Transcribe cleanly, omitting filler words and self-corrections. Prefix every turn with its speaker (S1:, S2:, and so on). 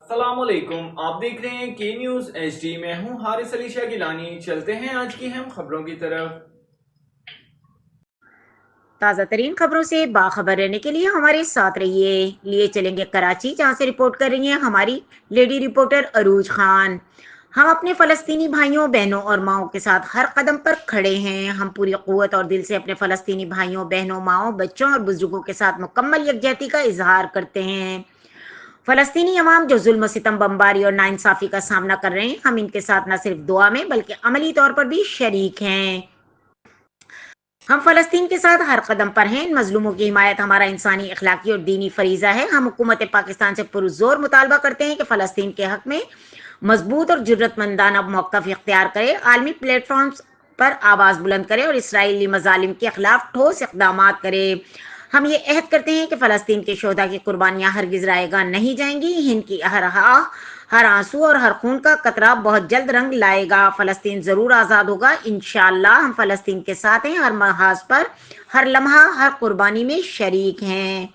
S1: अस्सलाम वालेकुम, आप देख रहे हैं के न्यूज़ HD। मैं हूं हारिस अली शाह गिलानी। चलते हैं आज की अहम खबरों की तरफ।
S2: ताज़ा तरीन खबरों से बाखबर रहने के लिए हमारे साथ रहिए। लिए चलेंगे कराची, जहां से रिपोर्ट कर रही हैं हमारी लेडी रिपोर्टर अरूज खान। हम अपने फलस्तीनी भाइयों, बहनों और माओं के साथ हर कदम पर खड़े हैं। हम पूरी कुव्वत और दिल से अपने फलस्तीनी भाइयों, बहनों, माओं, बच्चों और बुजुर्गों के साथ मुकम्मल यकजहती का इजहार करते हैं। फलस्तीनी अवाम जो जुल्म, सितम, बमबारी और नाइंसाफी का सामना कर रहे हैं, हम इनके साथ न सिर्फ दुआ में बल्कि अमली तौर पर भी शरीक हैं। हम फलस्तीन के साथ हर कदम पर हैं। इन मजलूमों की हिमायत हमारा इंसानी, अखलाकी और दीनी फरीजा है। हम हुकूमत पाकिस्तान से पुरजोर मुतालबा करते हैं कि फ़लस्तीन के हक में मजबूत और जुर्रतमंदाना मौक़िफ़ इख्तियार करे, आलमी प्लेटफॉर्म्स पर आवाज़ बुलंद करे और इसराइली मजालिम के खिलाफ ठोस इक़दाम करे। हम ये अहद करते हैं कि फ़लस्तीन के शोधा की कुर्बानियाँ हरगिज़ रायगा नहीं जाएंगी। हिंद की हर आंसू और हर खून का कतरा बहुत जल्द रंग लाएगा। फलस्तीन जरूर आज़ाद होगा, इंशाअल्लाह। हम फलस्तीन के साथ हैं, हर महाज पर, हर लम्हा, हर कुर्बानी में शरीक हैं।